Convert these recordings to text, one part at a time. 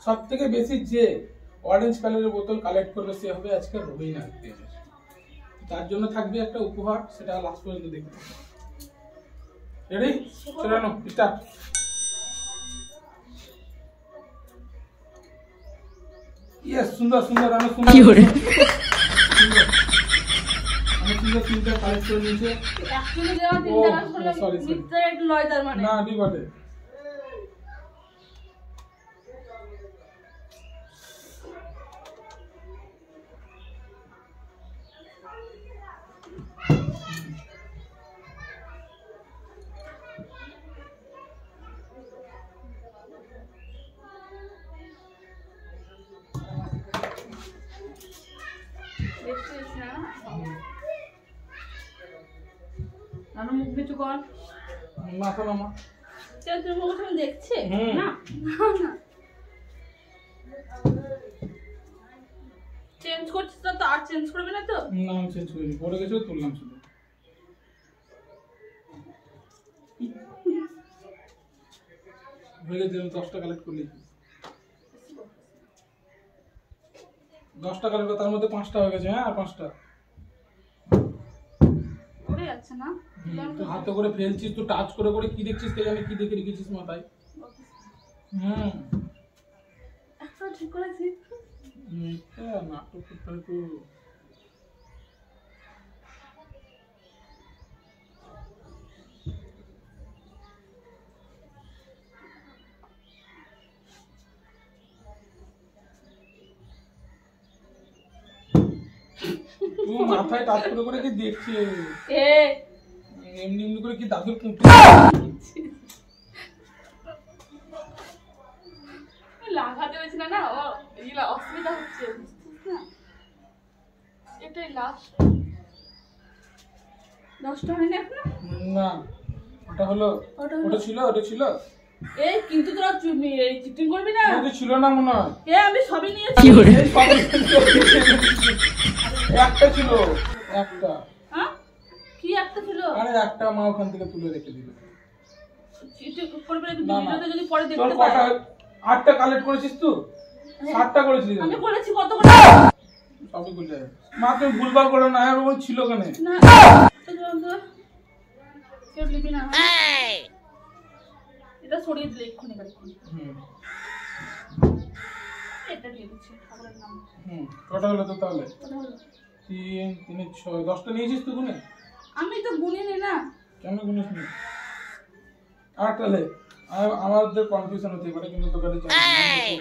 সবথেকে বেশি যে অরেঞ্জ কালারের বোতল কালেক্ট করবে সে হবে আজকে রবিনা তেজের। তার জন্য থাকবে একটা উপহার, সেটা লাস্ট পর্যন্ত দেখতে হবে। রেডি? চলো স্টার্ট। ইয়েস, সুন্দর সুন্দর, আমি সুন্দর সুন্দর তিনটা কালেক্ট করে নিয়েছে। অ্যাকচুয়ালি দেওয়া তিনটা কাজ করলে মিথ্যা একটু লয় তার মানে না ডিবাটে নানু মুখ কিছু কর, মাথা নামা। তোর মুখ তুমি দেখছে না? না চেঞ্জ করছিস তো, আর চেঞ্জ করবে না তো? না আমি চেঞ্জ করিনি, পড়ে গেছে তুললাম শুধু। হয়ে গেছে, 10টা কালেক্ট করলি। 10টা কালেক্ট, তার মধ্যে 5টা হয়ে গেছে। হ্যাঁ, আর 5টা পড়ে যাচ্ছে না। তুই হাতে করে ফেলছিস, তুই টাচ করে করে কি দেখছিস কে জানে, কি দেখে রেখেছিস মাথায়। একটা ঠিক করেছি। নাটক করতে তো মাথায় টাচ করে করে কি দেখছে, এমনি এমনি করে কি দাদুর কুঁপি লাগাতে হয়েছে না, এগুলা অসুবিধা হচ্ছে, বুঝছিস না? এটাই লাস্ট। 10টা হয়নি এখনো? না, ওটা হলো, ওটা ছিল। এই কিন্তু তোরা চিটিং করবি না। ওটা ছিল না মনে হয়। আমি সবই নিয়েছি। একটা ছিল, একটা। হ্যাঁ, কি একটা ছিল? আরে একটা মা ওখান থেকে তুলে রেখে দিল। চিটিং করবি না, ভিডিওতে যদি পরে দেখতে তোর পাই। কটা 8টা কালেক্ট করেছিস তুই? 7টা করেছিস? আমি করেছি কত করে? সবই বলে মা, তুমি ভুলভাল করো না। আর ওই ছিল কেন না, কেউ লিবি না। এটা সরিয়ে দিলে এক্ষুনি গাড়ি। এটা দিয়ে দিচ্ছি, ঠাকুরের নাম। কটা হলো তো তাহলে? 3 3 6, 10টা নিয়েছিস তুই গুনে? আমি তো গুনিনি না। কেন গুনিস নি? 8 তাহলে আমাদের কনফিউশন হতে পারে, কিন্তু তোর কাছে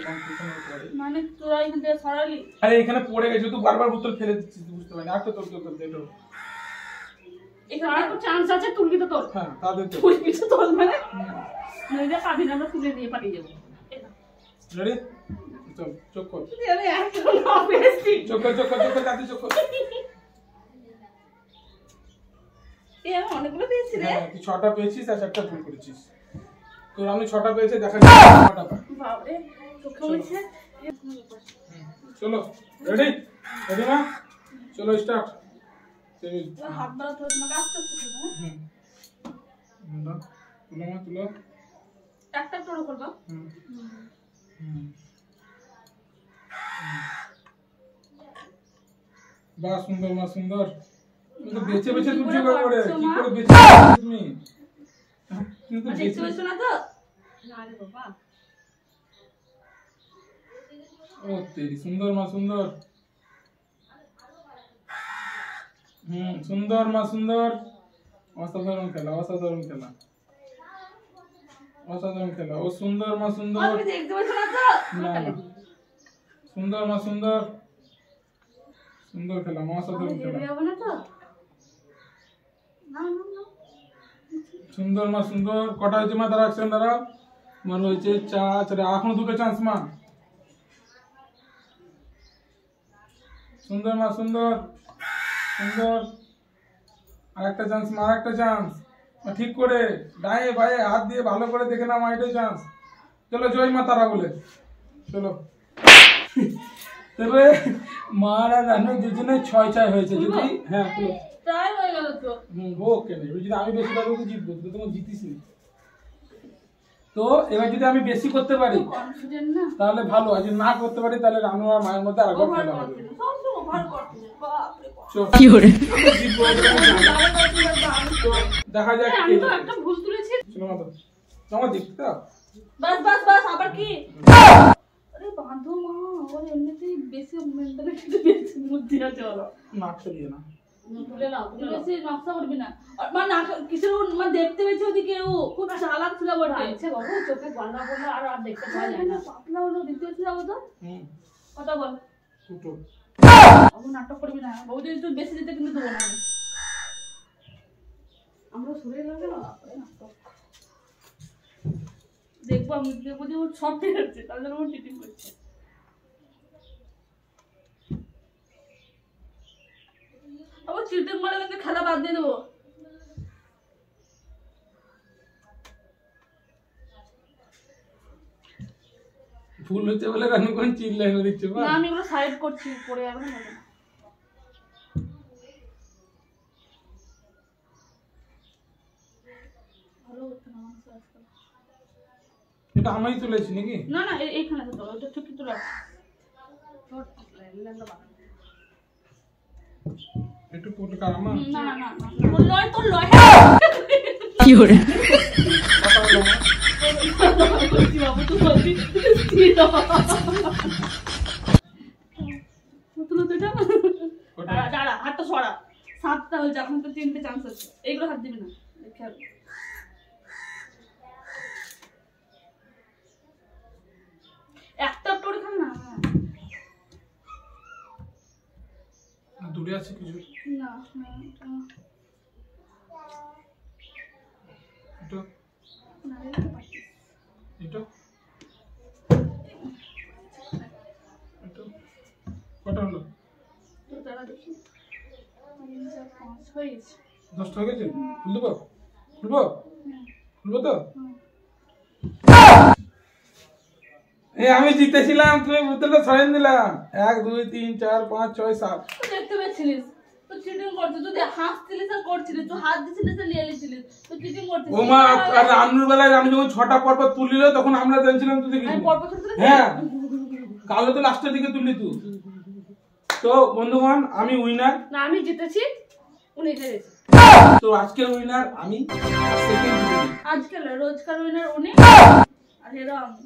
কনফিউশন হতে পারে। মানে তোরা এখান থেকে সরালি। আরে এখানে পড়ে গেছে, তুই বারবার বোতল ফেলে দিচ্ছিস, বুঝতে পারি না। আর তো তোর দেখো এখানে একটু চান্স আছে, তুলবি তো তোর। হ্যাঁ, তাদের তো তুই কিছু তোল মানে নইলে পাবি না, আমরা তুলে দিয়ে পাঠিয়ে দেবো। রেডি? চল, চোখ কর। আমি একদম না পেয়েছি। চোখ কর, দাদি চোখ কর। এই আমি অনেকগুলো পেয়েছি রে। হ্যাঁ, তুই 6টা পেয়েছিস আর 4টা ভুল করেছিস। তোর আমি 6টা পেয়েছি, দেখা যাচ্ছে 6টা পা। বাবারে, চোখে হয়েছে। চলো, রেডি? রেডি না? চলো স্টার্ট। হাত বাড়া তোর তোমাকে আস্তে আস্তে করবো। তুলো। একটা টোড়ো করবো। বাহ, সুন্দর মা, সুন্দর। তুমি তো বেছে বেছে তুলছো করে, কি করে বেছে তুমি? কিন্তু দেখতে পাচ্ছ না তো? না রে বাবা। ও তেরি, সুন্দর মা, সুন্দর। সুন্দর মা, সুন্দর। অসাধারণ খেলা। ও সুন্দর মা, সুন্দর। তুমি দেখতে পাচ্ছ না তো? না, সুন্দর মা, সুন্দর খেলা, অসাধারণ খেলা। না তো? না। সুন্দর মা, সুন্দর। কটা হয়েছে মা? তারা অ্যাকশন দ্বারা তোমার হয়েছে 4। এখনো 2টো চান্স মা। সুন্দর মা, সুন্দর। আর একটা চান্স মা, একটা চান্স ঠিক করে ডায়ে বায়ে হাত দিয়ে ভালো করে দেখে না মা, এটাই চান্স। চলো, জয় মা তারা বলে চলো। তবে মা আর রানু দুজনে 6-6 হয়েছে। যদি হ্যাঁ তাই হয়ে গেল তো। হোক কেন, যদি আমি বেশি পারবো তো জিতবো, তুই তোমার জিতিস নি। তো এবার যদি আমি বেশি করতে পারি কনফিডেন্ট না তাহলে ভালো, আর যদি না করতে পারি তাহলে রানু আর মায়ের মধ্যে আরেকবার ওভার খেলা হবে। কনফিডেন্ট সব ওভার কনফিডেন্ট বাপ রে বাপ। চল, কি করে জিতবো, এটা আমি জানি। তো দেখা যাক কে আমি তো জিতে। একটা ভুল তুলেছি শোনো মা তো, আমার দেখতে দাও। বাস বাস বাস আবার কি আরে বাঁধো মা ওর এমনিতেই বেশি মেন্টালিটি বেশি বুদ্ধি আছে ওর নাক সরিয়ে না। তুলে নাও তুই বেশি নকশা করবি না আর মা না কিসের মা দেখতে পেয়েছে ওদিকে ও খুব চালাক ছিল বটে আচ্ছা বাবু চোখে গলনা পড়লে আর দেখতে পাওয়া যায় না পাতলা হলো দেখতে পেয়েছিল তো হুম, কথা বল দুটো। বাবু নাটক করবি না বাবু যদি তুই বেশি দিতে কিন্তু দেবো না আমি। আমরা সরে গেল দেখবো আমি দেখবো যে ওর সব ঠিক আছে তার জন্য ও চিটিং করছে আবার চিটিং করে কিন্তু খেলা বাদ দিয়ে দেবো ভুল হচ্ছে বলে রানু কোন চিল্লাই করে দিচ্ছে বা। না আমি এগুলো সাইড করছি পরে যাবে না বলে। ভালো হচ্ছে না আমার কাছে আজকাল। এটা আমি তুলেছি নাকি? না না এইখানে তো ওটা ঠিক কিন্তু রাখ একটু পোট কারামা। না না না না তোর লয় কি করে বলছি বাবু তুই বলবি স্থির হ। তুলো তো এটা দাঁড়া দাঁড়া হাতটা সরা 7টা হয়েছে এখন তো 3টে চান্স আছে এইগুলো হাত দিবি না খেয়াল একটা করে খান না দূরে আছে কিছু। না এটা না এটা পাচ্ছি এটা এটা কটা হলো? তো দাঁড়া দেখি 3 4 5 হয়ে গেছে 10টা হয়ে গেছে? খুলবো খুলবো খুলবো তো? আমি জিতেছিলাম, তুমি বোতলটা সরাই দিলাম। 1 2 3 4 5 6 7। তো দেখতে পেয়েছিলিস তো চিটিং করছিস তুই হাসছিলিস আর করছিলিস তুই হাত দিছিলিস আর লিয়ে লিছিলিস তো চিটিং করছিস ওমা আর রান্নুর বেলায় আমি যখন 6টা পর পর তুলিল তখন আমরা জানছিলাম তুই দেখিস। আমি পরপর ছোট হ্যাঁ, কালো তো লাস্টের দিকে তুললি তুই। তো বন্ধুগণ আমি উইনার। না আমি জিতেছি উনি হেরেছে তো আজকের উইনার আমি, সেকেন্ড আজকাল রোজকার উইনার উনি আর এরা আমি